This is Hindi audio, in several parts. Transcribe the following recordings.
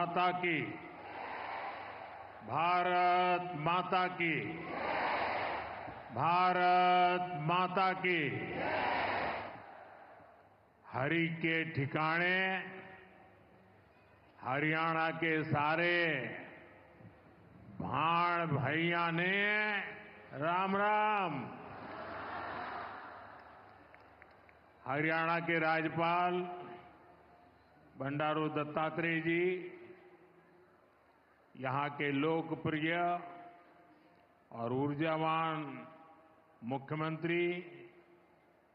माता की, भारत माता की, भारत माता की। हरि के ठिकाने हरियाणा के सारे भाण भैया ने राम राम। हरियाणा के राज्यपाल बंडारू दत्तात्रेय जी, यहां के लोकप्रिय और ऊर्जावान मुख्यमंत्री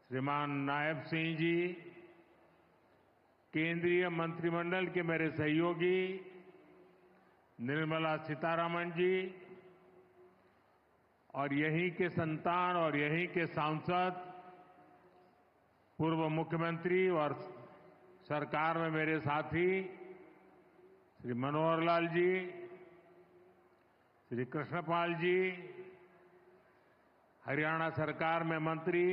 श्रीमान नायब सिंह जी, केंद्रीय मंत्रिमंडल के मेरे सहयोगी निर्मला सीतारमण जी और यहीं के संतान और यहीं के सांसद पूर्व मुख्यमंत्री और सरकार में मेरे साथी श्री मनोहर लाल जी, श्री कृष्णपाल जी, हरियाणा सरकार में मंत्री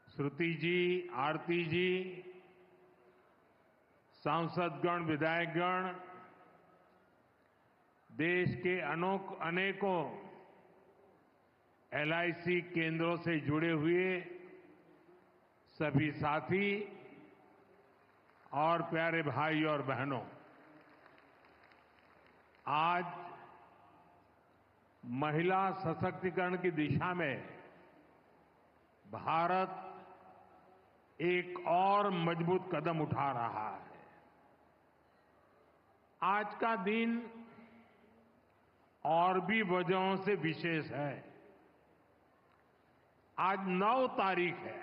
श्रुति जी, आरती जी, सांसदगण, विधायकगण, देश के अनेकों एलआईसी केंद्रों से जुड़े हुए सभी साथी और प्यारे भाई और बहनों, आज महिला सशक्तिकरण की दिशा में भारत एक और मजबूत कदम उठा रहा है। आज का दिन और भी वजहों से विशेष है। आज 9 तारीख है।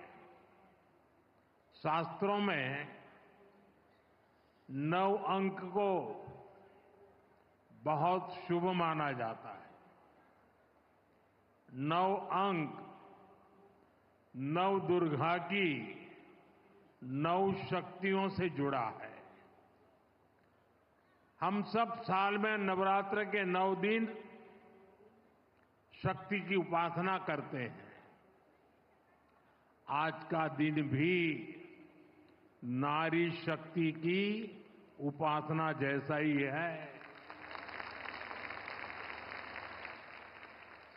शास्त्रों में 9 अंक को बहुत शुभ माना जाता है। 9 अंक 9 दुर्गा की 9 शक्तियों से जुड़ा है। हम सब साल में नवरात्र के 9 दिन शक्ति की उपासना करते हैं। आज का दिन भी नारी शक्ति की उपासना जैसा ही है।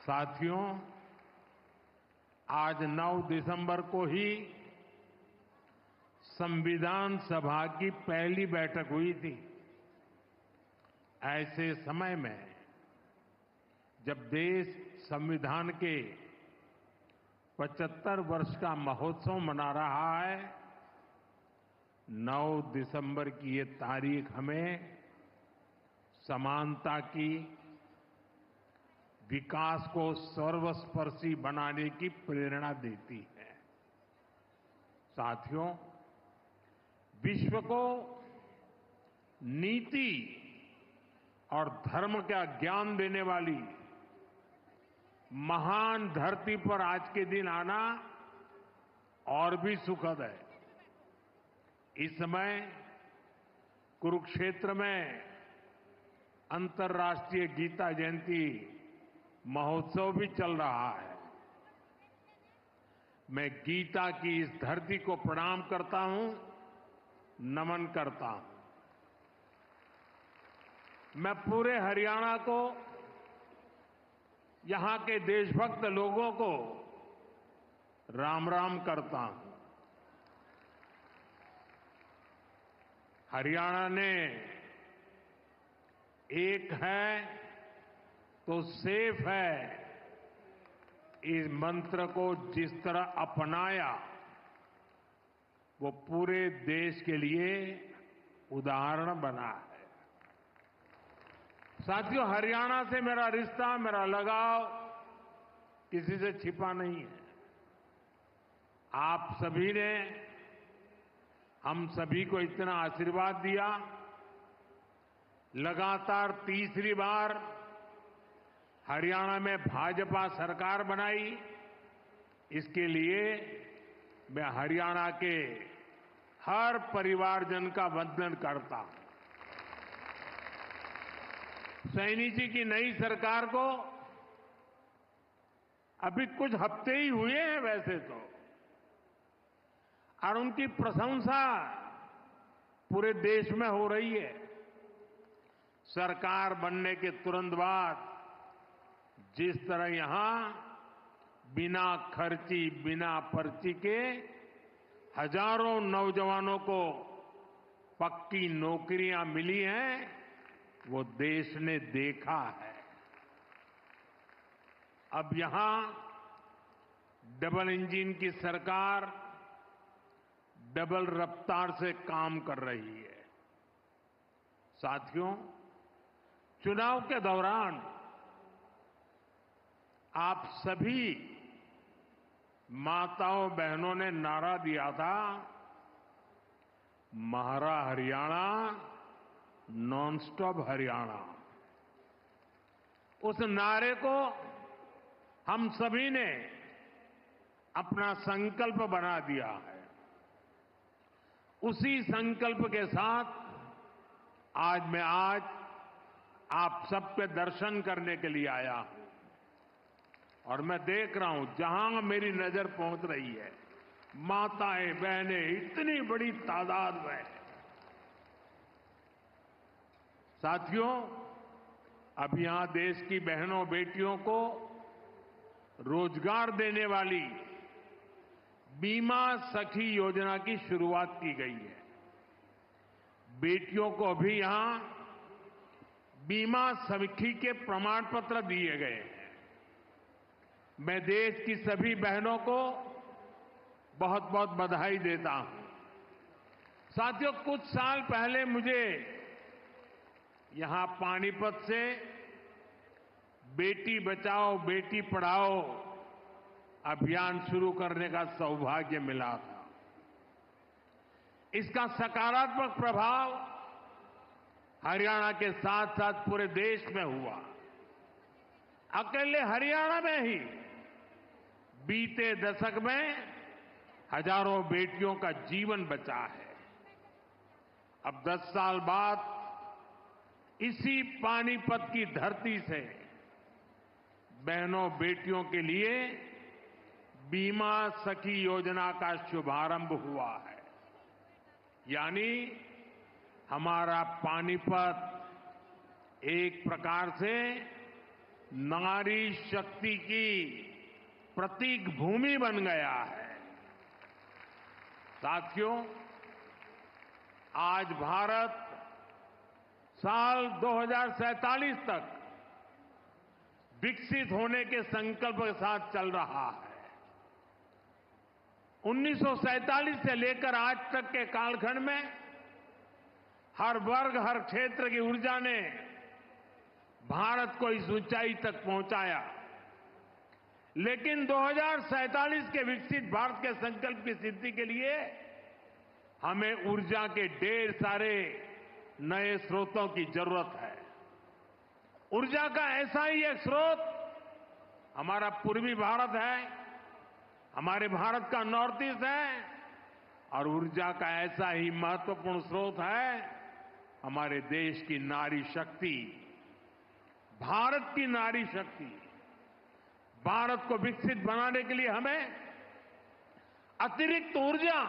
साथियों, आज 9 दिसंबर को ही संविधान सभा की पहली बैठक हुई थी। ऐसे समय में जब देश संविधान के 75 वर्ष का महोत्सव मना रहा है, 9 दिसंबर की ये तारीख हमें समानता की, विकास को सर्वस्पर्शी बनाने की प्रेरणा देती है। साथियों, विश्व को नीति और धर्म का ज्ञान देने वाली महान धरती पर आज के दिन आना और भी सुखद है। इस समय कुरुक्षेत्र में अंतर्राष्ट्रीय गीता जयंती महोत्सव भी चल रहा है। मैं गीता की इस धरती को प्रणाम करता हूं, नमन करता हूं। मैं पूरे हरियाणा को, यहां के देशभक्त लोगों को राम राम करता हूं। हरियाणा ने एक है तो सेफ है इस मंत्र को जिस तरह अपनाया, वो पूरे देश के लिए उदाहरण बना है। साथियों, हरियाणा से मेरा रिश्ता, मेरा लगाव किसी से छिपा नहीं है। आप सभी ने हम सभी को इतना आशीर्वाद दिया। लगातार तीसरी बार हरियाणा में भाजपा सरकार बनाई। इसके लिए मैं हरियाणा के हर परिवारजन का वंदन करता हूं। सैनी जी की नई सरकार को अभी कुछ हफ्ते ही हुए हैं वैसे तो, और उनकी प्रशंसा पूरे देश में हो रही है। सरकार बनने के तुरंत बाद जिस तरह यहां बिना खर्ची, बिना पर्ची के हजारों नौजवानों को पक्की नौकरियां मिली हैं, वो देश ने देखा है। अब यहां डबल इंजन की सरकार डबल रफ्तार से काम कर रही है। साथियों, चुनाव के दौरान आप सभी माताओं बहनों ने नारा दिया था, महारा हरियाणा, नॉन स्टॉप हरियाणा। उस नारे को हम सभी ने अपना संकल्प बना दिया है। उसी संकल्प के साथ मैं आज आप सबके दर्शन करने के लिए आया हूं और मैं देख रहा हूं जहां मेरी नजर पहुंच रही है, माताएं बहनें इतनी बड़ी तादाद में। साथियों, अब यहां देश की बहनों बेटियों को रोजगार देने वाली बीमा सखी योजना की शुरुआत की गई है। बेटियों को भी यहां बीमा सखी के प्रमाण पत्र दिए गए हैं। मैं देश की सभी बहनों को बहुत बहुत बधाई देता हूं। साथियों, कुछ साल पहले मुझे यहां पानीपत से बेटी बचाओ बेटी पढ़ाओ अभियान शुरू करने का सौभाग्य मिला था। इसका सकारात्मक प्रभाव हरियाणा के साथ साथ पूरे देश में हुआ। अकेले हरियाणा में ही बीते दशक में हजारों बेटियों का जीवन बचा है। अब 10 साल बाद इसी पानीपत की धरती से बहनों बेटियों के लिए बीमा सखी योजना का शुभारंभ हुआ है। यानी हमारा पानीपत एक प्रकार से नारी शक्ति की प्रतीक भूमि बन गया है। साथियों, आज भारत साल 2047 तक विकसित होने के संकल्प के साथ चल रहा है। 1947 से लेकर आज तक के कालखंड में हर वर्ग, हर क्षेत्र की ऊर्जा ने भारत को इस ऊंचाई तक पहुंचाया। लेकिन 2047 के विकसित भारत के संकल्प की सिद्धि के लिए हमें ऊर्जा के ढेर सारे नए स्रोतों की जरूरत है। ऊर्जा का ऐसा ही एक स्रोत हमारा पूर्वी भारत है, हमारे भारत का नॉर्थ ईस्ट है, और ऊर्जा का ऐसा ही महत्वपूर्ण स्रोत है हमारे देश की नारी शक्ति, भारत की नारी शक्ति। भारत को विकसित बनाने के लिए हमें अतिरिक्त ऊर्जा,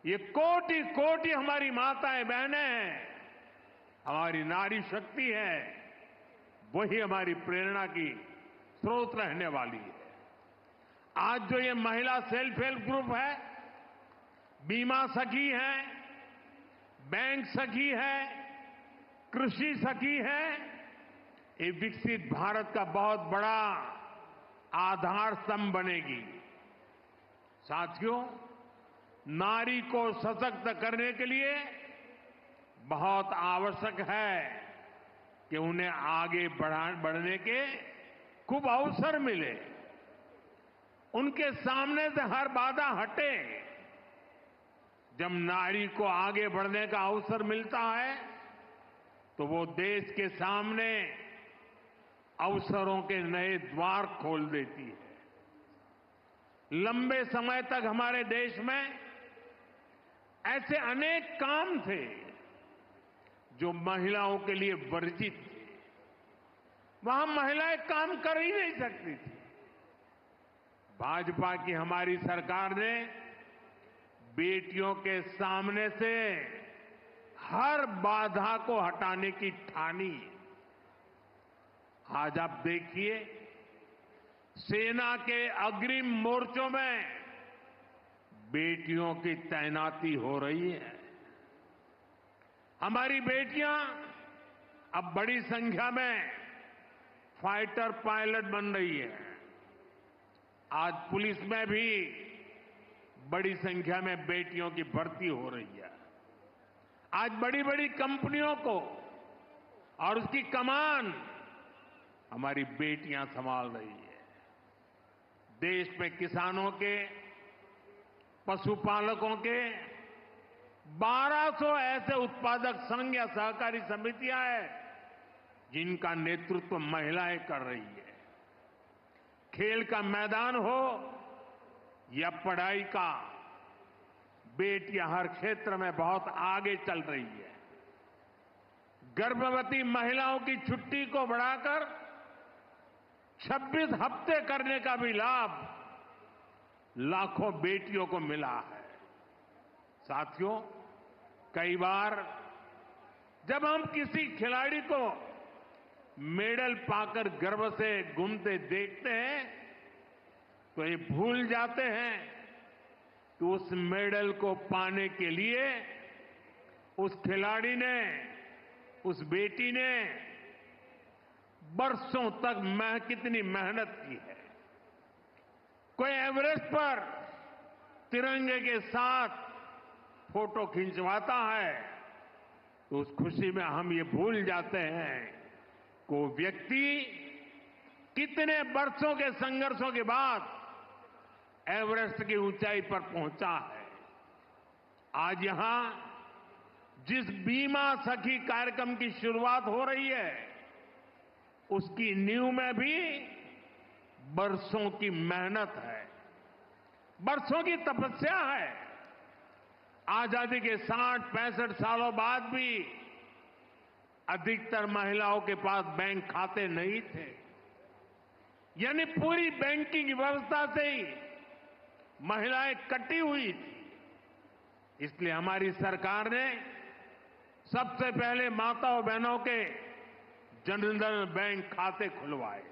ये कोटि कोटि हमारी माताएं बहनें हैं, हमारी नारी शक्ति है, वही हमारी प्रेरणा की स्रोत रहने वाली है। आज जो ये महिला सेल्फ हेल्प ग्रुप है, बीमा सखी है, बैंक सखी है, कृषि सखी है, ये विकसित भारत का बहुत बड़ा आधार स्तंभ बनेगी। साथियों, नारी को सशक्त करने के लिए बहुत आवश्यक है कि उन्हें आगे बढ़ने के खूब अवसर मिले, उनके सामने से हर बाधा हटे। जब नारी को आगे बढ़ने का अवसर मिलता है तो वो देश के सामने अवसरों के नए द्वार खोल देती है। लंबे समय तक हमारे देश में ऐसे अनेक काम थे जो महिलाओं के लिए वर्जित थे। वहां महिलाएं काम कर ही नहीं सकती थी। भाजपा की हमारी सरकार ने बेटियों के सामने से हर बाधा को हटाने की ठानी। आज आप देखिए, सेना के अग्रिम मोर्चों में बेटियों की तैनाती हो रही है। हमारी बेटियां अब बड़ी संख्या में फाइटर पायलट बन रही है। आज पुलिस में भी बड़ी संख्या में बेटियों की भर्ती हो रही है। आज बड़ी बड़ी कंपनियों को और उसकी कमान हमारी बेटियां संभाल रही है। देश में किसानों के, पशुपालकों के 1200 ऐसे उत्पादक संघ या सहकारी समितियां हैं जिनका नेतृत्व महिलाएं कर रही है। खेल का मैदान हो या पढ़ाई का, बेटियां हर क्षेत्र में बहुत आगे चल रही है। गर्भवती महिलाओं की छुट्टी को बढ़ाकर 26 हफ्ते करने का भी लाभ लाखों बेटियों को मिला है। साथियों, कई बार जब हम किसी खिलाड़ी को मेडल पाकर गर्व से घूमते देखते हैं तो ये भूल जाते हैं कि उस मेडल को पाने के लिए उस खिलाड़ी ने, उस बेटी ने बरसों तक कितनी मेहनत की है। कोई एवरेस्ट पर तिरंगे के साथ फोटो खिंचवाता है तो उस खुशी में हम ये भूल जाते हैं कि वो व्यक्ति कितने वर्षों के संघर्षों के बाद एवरेस्ट की ऊंचाई पर पहुंचा है। आज यहां जिस बीमा सखी कार्यक्रम की शुरुआत हो रही है, उसकी नींव में भी बरसों की मेहनत है, बरसों की तपस्या है। आजादी के 60-65 सालों बाद भी अधिकतर महिलाओं के पास बैंक खाते नहीं थे, यानी पूरी बैंकिंग व्यवस्था से ही महिलाएं कटी हुई थी। इसलिए हमारी सरकार ने सबसे पहले माताओं बहनों के जनधन बैंक खाते खुलवाए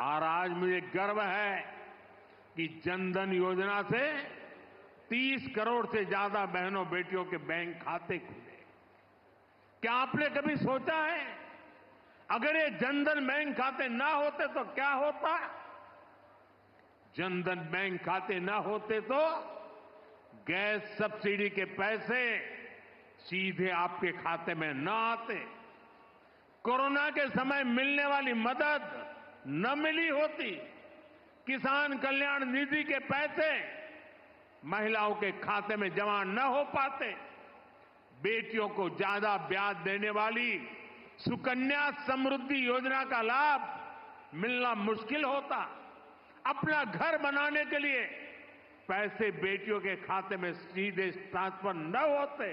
और आज मुझे गर्व है कि जनधन योजना से 30 करोड़ से ज्यादा बहनों बेटियों के बैंक खाते खुले। क्या आपने कभी सोचा है अगर ये जनधन बैंक खाते ना होते तो क्या होता? जनधन बैंक खाते ना होते तो गैस सब्सिडी के पैसे सीधे आपके खाते में न आते, कोरोना के समय मिलने वाली मदद न मिली होती, किसान कल्याण निधि के पैसे महिलाओं के खाते में जमा न हो पाते, बेटियों को ज्यादा ब्याज देने वाली सुकन्या समृद्धि योजना का लाभ मिलना मुश्किल होता, अपना घर बनाने के लिए पैसे बेटियों के खाते में सीधे ट्रांसफर न होते,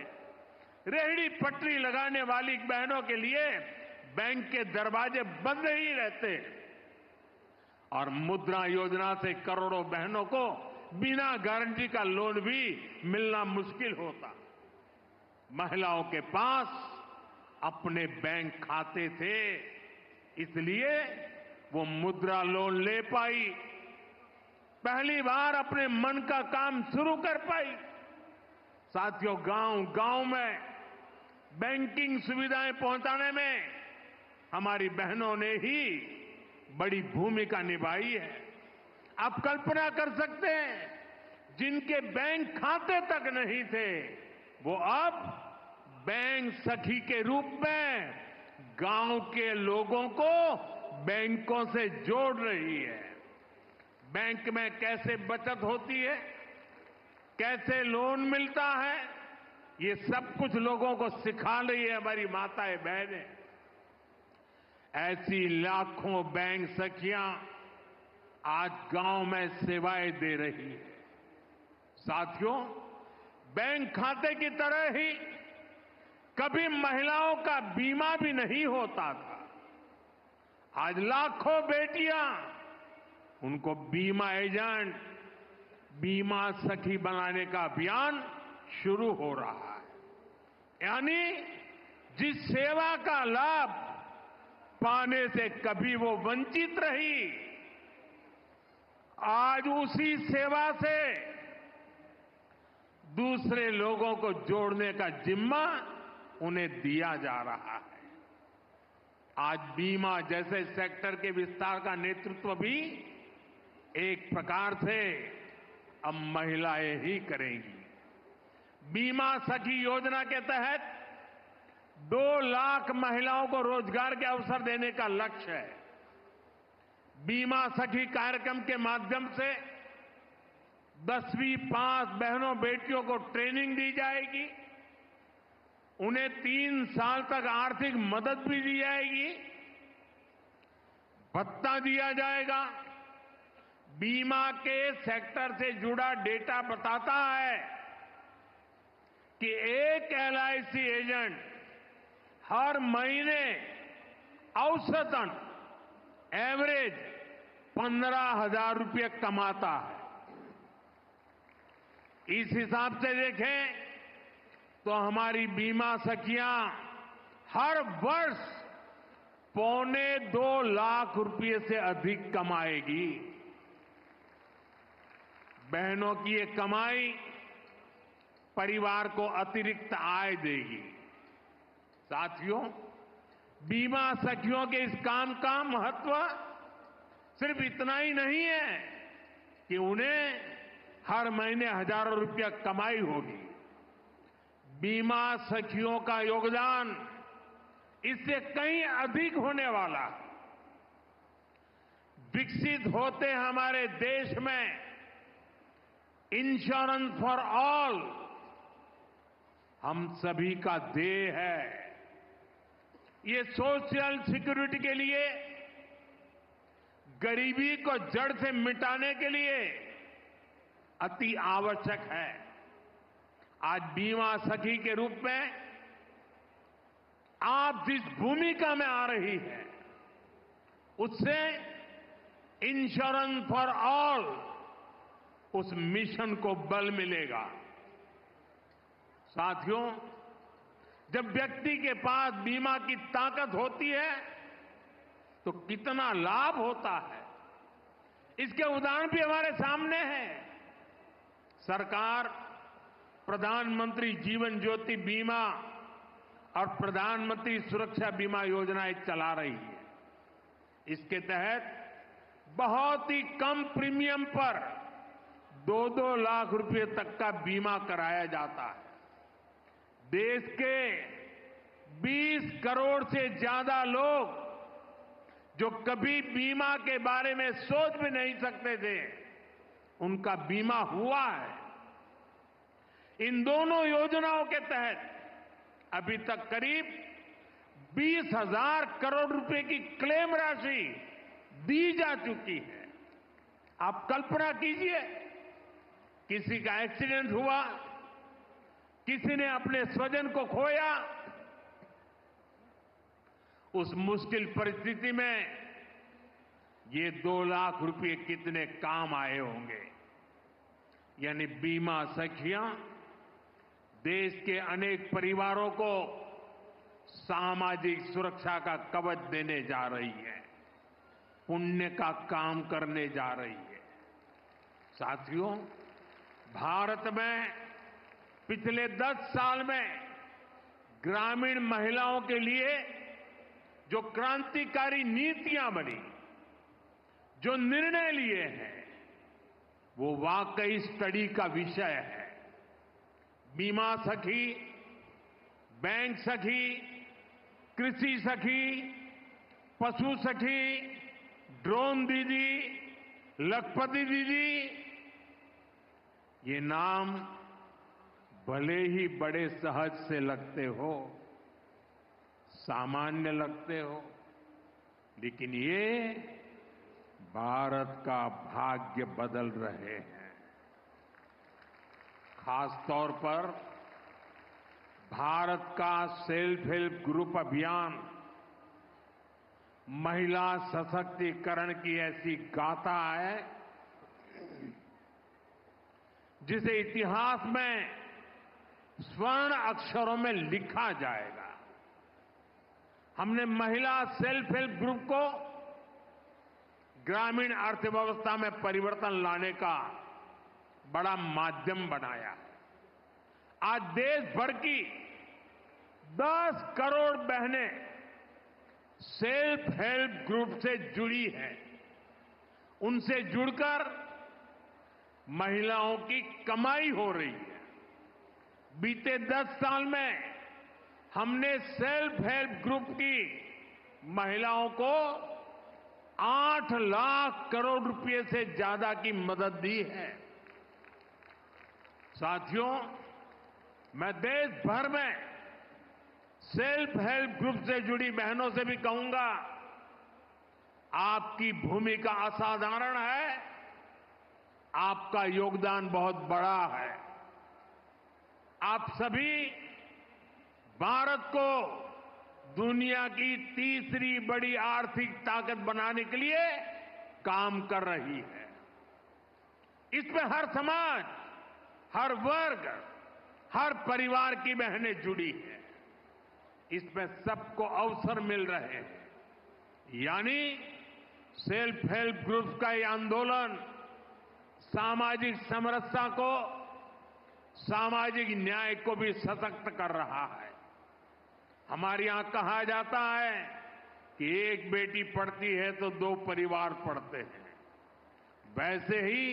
रेहड़ी पटरी लगाने वाली बहनों के लिए बैंक के दरवाजे बंद ही रहते और मुद्रा योजना से करोड़ों बहनों को बिना गारंटी का लोन भी मिलना मुश्किल होता। महिलाओं के पास अपने बैंक खाते थे, इसलिए वो मुद्रा लोन ले पाई, पहली बार अपने मन का काम शुरू कर पाई। साथियों, गांव-गांव में बैंकिंग सुविधाएं पहुंचाने में हमारी बहनों ने ही बड़ी भूमिका निभाई है। आप कल्पना कर सकते हैं, जिनके बैंक खाते तक नहीं थे, वो अब बैंक सखी के रूप में गांव के लोगों को बैंकों से जोड़ रही है। बैंक में कैसे बचत होती है, कैसे लोन मिलता है, ये सब कुछ लोगों को सिखा रही है हमारी माताएं बहनें। ऐसी लाखों बैंक सखियां आज गांव में सेवाएं दे रही है। साथियों, बैंक खाते की तरह ही कभी महिलाओं का बीमा भी नहीं होता था। आज लाखों बेटियां, उनको बीमा एजेंट, बीमा सखी बनाने का अभियान शुरू हो रहा है। यानी जिस सेवा का लाभ पाने से कभी वो वंचित रही, आज उसी सेवा से दूसरे लोगों को जोड़ने का जिम्मा उन्हें दिया जा रहा है। आज बीमा जैसे सेक्टर के विस्तार का नेतृत्व भी एक प्रकार से अब महिलाएं ही करेंगी। बीमा सखी योजना के तहत 2 लाख महिलाओं को रोजगार के अवसर देने का लक्ष्य है। बीमा सखी कार्यक्रम के माध्यम से 10वीं पास बहनों बेटियों को ट्रेनिंग दी जाएगी, उन्हें 3 साल तक आर्थिक मदद भी दी जाएगी, भत्ता दिया जाएगा। बीमा के सेक्टर से जुड़ा डेटा बताता है कि एक एलआईसी एजेंट हर महीने औसतन एवरेज 15,000 रुपये कमाता है। इस हिसाब से देखें तो हमारी बीमा सखियां हर वर्ष 2.25 लाख रुपये से अधिक कमाएगी। बहनों की ये कमाई परिवार को अतिरिक्त आय देगी। साथियों, बीमा सखियों के इस काम का महत्व सिर्फ इतना ही नहीं है कि उन्हें हर महीने हजारों रुपया कमाई होगी। बीमा सखियों का योगदान इससे कहीं अधिक होने वाला है। विकसित होते हमारे देश में इंश्योरेंस फॉर ऑल हम सभी का ध्येय है। ये सोशल सिक्योरिटी के लिए, गरीबी को जड़ से मिटाने के लिए अति आवश्यक है। आज बीमा सखी के रूप में आप जिस भूमिका में आ रही है, उससे इंश्योरेंस फॉर ऑल उस मिशन को बल मिलेगा। साथियों, जब व्यक्ति के पास बीमा की ताकत होती है तो कितना लाभ होता है, इसके उदाहरण भी हमारे सामने हैं। सरकार प्रधानमंत्री जीवन ज्योति बीमा और प्रधानमंत्री सुरक्षा बीमा योजनाएं चला रही है। इसके तहत बहुत ही कम प्रीमियम पर 2-2 लाख रुपए तक का बीमा कराया जाता है। देश के 20 करोड़ से ज्यादा लोग जो कभी बीमा के बारे में सोच भी नहीं सकते थे, उनका बीमा हुआ है। इन दोनों योजनाओं के तहत अभी तक करीब 20,000 करोड़ रुपए की क्लेम राशि दी जा चुकी है। आप कल्पना कीजिए, किसी का एक्सीडेंट हुआ, किसी ने अपने स्वजन को खोया, उस मुश्किल परिस्थिति में ये 2 लाख रुपए कितने काम आए होंगे। यानी बीमा सखियां देश के अनेक परिवारों को सामाजिक सुरक्षा का कवच देने जा रही है, पुण्य का काम करने जा रही है। साथियों, भारत में पिछले 10 साल में ग्रामीण महिलाओं के लिए जो क्रांतिकारी नीतियां बनी, जो निर्णय लिए हैं, वो वाकई स्टडी का विषय है। बीमा सखी, बैंक सखी, कृषि सखी, पशु सखी, ड्रोन दीदी, लखपति दीदी, ये नाम भले ही बड़े सहज से लगते हो, सामान्य लगते हो, लेकिन ये भारत का भाग्य बदल रहे हैं। खास तौर पर भारत का सेल्फ हेल्प ग्रुप अभियान महिला सशक्तिकरण की ऐसी गाथा है जिसे इतिहास में स्वर्ण अक्षरों में लिखा जाएगा। हमने महिला सेल्फ हेल्प ग्रुप को ग्रामीण अर्थव्यवस्था में परिवर्तन लाने का बड़ा माध्यम बनाया। आज देश भर की 10 करोड़ बहनें सेल्फ हेल्प ग्रुप से जुड़ी हैं। उनसे जुड़कर महिलाओं की कमाई हो रही है। बीते 10 साल में हमने सेल्फ हेल्प ग्रुप की महिलाओं को 8 लाख करोड़ रुपए से ज्यादा की मदद दी है। साथियों, मैं देश भर में सेल्फ हेल्प ग्रुप से जुड़ी बहनों से भी कहूंगा, आपकी भूमिका असाधारण है, आपका योगदान बहुत बड़ा है। आप सभी भारत को दुनिया की तीसरी बड़ी आर्थिक ताकत बनाने के लिए काम कर रही है। इसमें हर समाज, हर वर्ग, हर परिवार की बहनें जुड़ी हैं। इसमें सबको अवसर मिल रहे हैं। यानी सेल्फ हेल्प ग्रुप का ये आंदोलन सामाजिक समरसता को, सामाजिक न्याय को भी सशक्त कर रहा है। हमारे यहां कहा जाता है कि एक बेटी पढ़ती है तो 2 परिवार पढ़ते हैं। वैसे ही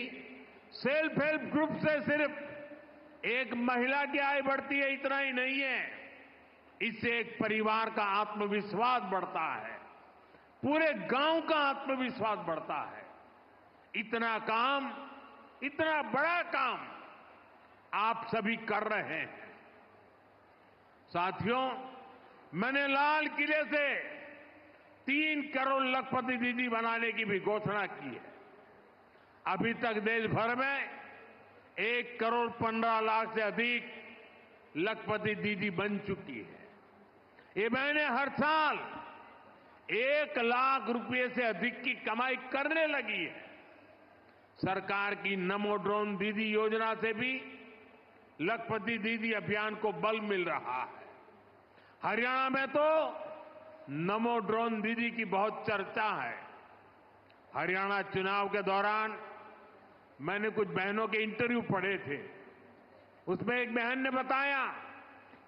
सेल्फ हेल्प ग्रुप से सिर्फ एक महिला की आय बढ़ती है, इतना ही नहीं है। इससे एक परिवार का आत्मविश्वास बढ़ता है, पूरे गांव का आत्मविश्वास बढ़ता है। इतना काम, इतना बड़ा काम आप सभी कर रहे हैं। साथियों, मैंने लाल किले से 3 करोड़ लखपति दीदी बनाने की भी घोषणा की है। अभी तक देश भर में 1 करोड़ 15 लाख से अधिक लखपति दीदी बन चुकी है। ये बहनें हर साल 1 लाख रुपए से अधिक की कमाई करने लगी है। सरकार की नमो ड्रोन दीदी योजना से भी लखपति दीदी अभियान को बल मिल रहा है। हरियाणा में तो नमो ड्रोन दीदी की बहुत चर्चा है। हरियाणा चुनाव के दौरान मैंने कुछ बहनों के इंटरव्यू पढ़े थे। उसमें एक बहन ने बताया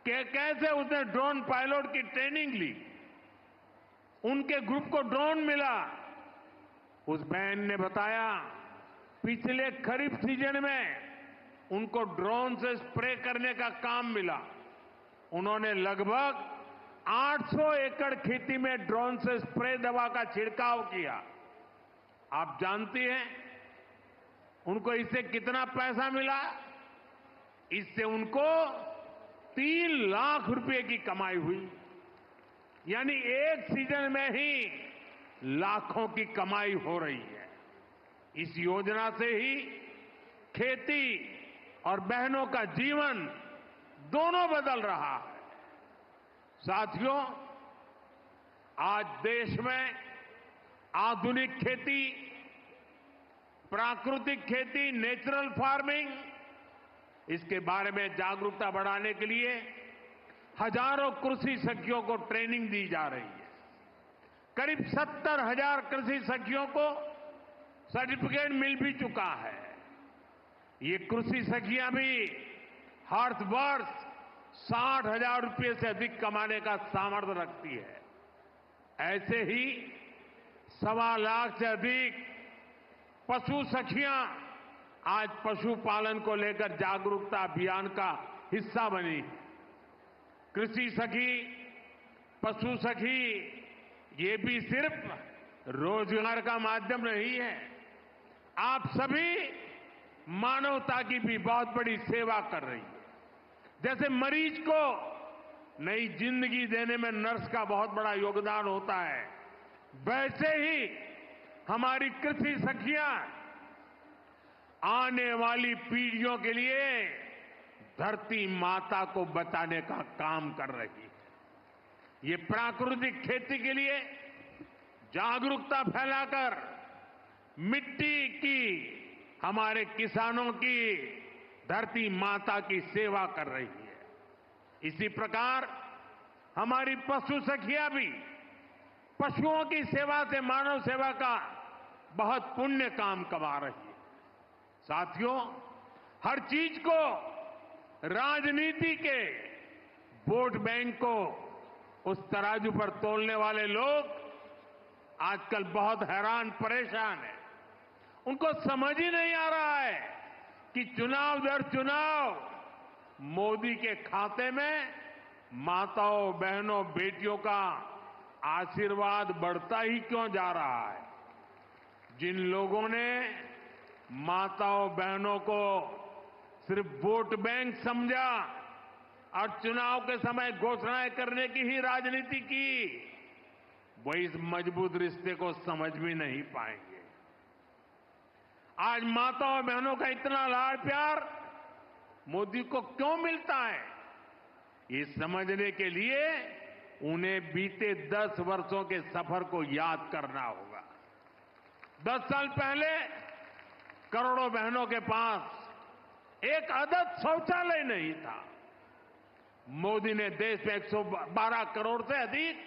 कि कैसे उसने ड्रोन पायलट की ट्रेनिंग ली, उनके ग्रुप को ड्रोन मिला। उस बहन ने बताया पिछले खरीफ सीजन में उनको ड्रोन से स्प्रे करने का काम मिला। उन्होंने लगभग 800 एकड़ खेती में ड्रोन से स्प्रे दवा का छिड़काव किया। आप जानती हैं उनको इससे कितना पैसा मिला? इससे उनको 3 लाख रुपए की कमाई हुई। यानी एक सीजन में ही लाखों की कमाई हो रही है। इस योजना से ही खेती और बहनों का जीवन दोनों बदल रहा है। साथियों, आज देश में आधुनिक खेती, प्राकृतिक खेती, नेचुरल फार्मिंग, इसके बारे में जागरूकता बढ़ाने के लिए हजारों कृषि सखियों को ट्रेनिंग दी जा रही है। करीब 70,000 कृषि सखियों को सर्टिफिकेट मिल भी चुका है। ये कृषि सखियां भी हर वर्ष 60,000 रुपये से अधिक कमाने का सामर्थ्य रखती है। ऐसे ही 1.25 लाख से अधिक पशु सखियां आज पशुपालन को लेकर जागरूकता अभियान का हिस्सा बनी। कृषि सखी, पशु सखी, ये भी सिर्फ रोजगार का माध्यम नहीं है, आप सभी मानवता की भी बहुत बड़ी सेवा कर रही है। जैसे मरीज को नई जिंदगी देने में नर्स का बहुत बड़ा योगदान होता है, वैसे ही हमारी कृषि सखियां आने वाली पीढ़ियों के लिए धरती माता को बचाने का काम कर रही है। ये प्राकृतिक खेती के लिए जागरूकता फैलाकर मिट्टी की, हमारे किसानों की, धरती माता की सेवा कर रही है। इसी प्रकार हमारी पशु सखियां भी पशुओं की सेवा से मानव सेवा का बहुत पुण्य काम कमा रही है। साथियों, हर चीज को राजनीति के वोट बैंक को उस तराजू पर तोलने वाले लोग आजकल बहुत हैरान परेशान हैं। उनको समझ ही नहीं आ रहा है कि चुनाव दर चुनाव मोदी के खाते में माताओं, बहनों, बेटियों का आशीर्वाद बढ़ता ही क्यों जा रहा है। जिन लोगों ने माताओं, बहनों को सिर्फ वोट बैंक समझा और चुनाव के समय घोषणाएं करने की ही राजनीति की, वो इस मजबूत रिश्ते को समझ भी नहीं पाएंगे। आज माताओं, बहनों का इतना लाड़ प्यार मोदी को क्यों मिलता है, ये समझने के लिए उन्हें बीते 10 वर्षों के सफर को याद करना होगा। 10 साल पहले करोड़ों बहनों के पास एक आदत शौचालय नहीं था। मोदी ने देश में 112 करोड़ से अधिक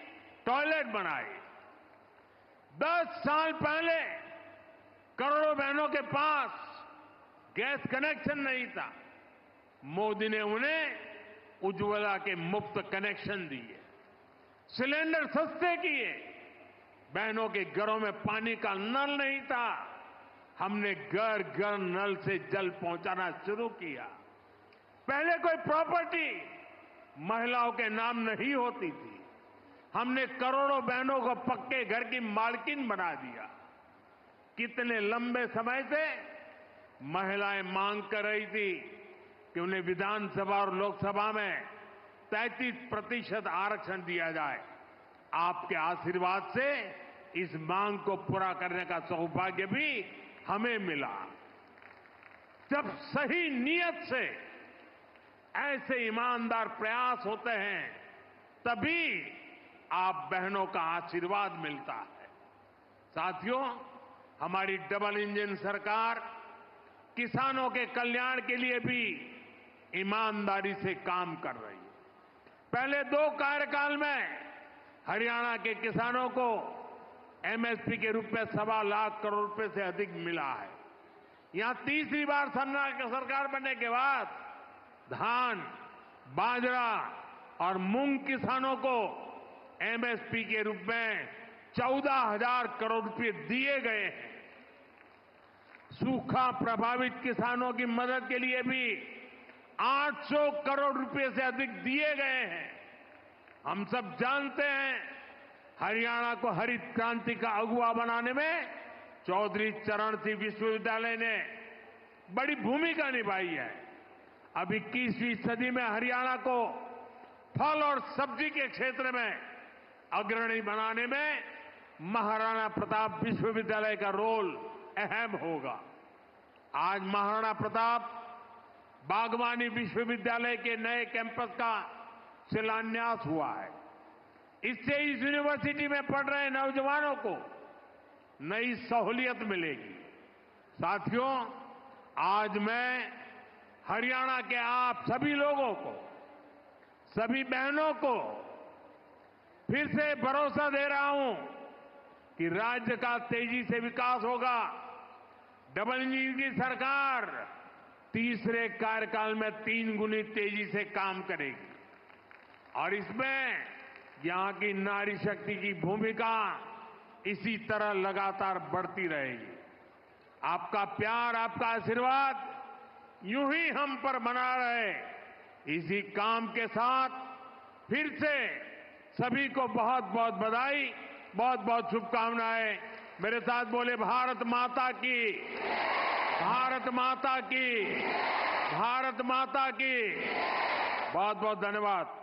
टॉयलेट बनाए। 10 साल पहले करोड़ों बहनों के पास गैस कनेक्शन नहीं था। मोदी ने उन्हें उज्ज्वला के मुफ्त कनेक्शन दिए, सिलेंडर सस्ते किए। बहनों के घरों में पानी का नल नहीं था, हमने घर घर नल से जल पहुंचाना शुरू किया। पहले कोई प्रॉपर्टी महिलाओं के नाम नहीं होती थी, हमने करोड़ों बहनों को पक्के घर की मालकिन बना दिया। कितने लंबे समय से महिलाएं मांग कर रही थी कि उन्हें विधानसभा और लोकसभा में 33% आरक्षण दिया जाए। आपके आशीर्वाद से इस मांग को पूरा करने का सौभाग्य भी हमें मिला। जब सही नियत से ऐसे ईमानदार प्रयास होते हैं, तभी आप बहनों का आशीर्वाद मिलता है। साथियों, हमारी डबल इंजन सरकार किसानों के कल्याण के लिए भी ईमानदारी से काम कर रही है। पहले 2 कार्यकाल में हरियाणा के किसानों को एमएसपी के रूप में 1.25 लाख करोड़ रुपए से अधिक मिला है। यहां तीसरी बार सरकार बनने के बाद धान, बाजरा और मूंग किसानों को एमएसपी के रूप में 14,000 करोड़ रुपए दिए गए हैं। सूखा प्रभावित किसानों की मदद के लिए भी 800 करोड़ रुपए से अधिक दिए गए हैं। हम सब जानते हैं, हरियाणा को हरित क्रांति का अगुवा बनाने में चौधरी चरण सिंह विश्वविद्यालय ने बड़ी भूमिका निभाई है। अब 21वीं सदी में हरियाणा को फल और सब्जी के क्षेत्र में अग्रणी बनाने में महाराणा प्रताप विश्वविद्यालय का रोल अहम होगा। आज महाराणा प्रताप बागवानी विश्वविद्यालय के नए कैंपस का शिलान्यास हुआ है। इससे इस यूनिवर्सिटी में पढ़ रहे नौजवानों को नई सहूलियत मिलेगी। साथियों, आज मैं हरियाणा के आप सभी लोगों को, सभी बहनों को फिर से भरोसा दे रहा हूं कि राज्य का तेजी से विकास होगा। डबल इंजन की सरकार तीसरे कार्यकाल में 3 गुनी तेजी से काम करेगी और इसमें यहां की नारी शक्ति की भूमिका इसी तरह लगातार बढ़ती रहेगी। आपका प्यार, आपका आशीर्वाद यूं ही हम पर बना रहे। इसी काम के साथ फिर से सभी को बहुत बहुत बधाई, बहुत बहुत शुभकामनाएं। मेरे साथ बोले भारत माता की, भारत माता की, भारत माता की। बहुत बहुत धन्यवाद।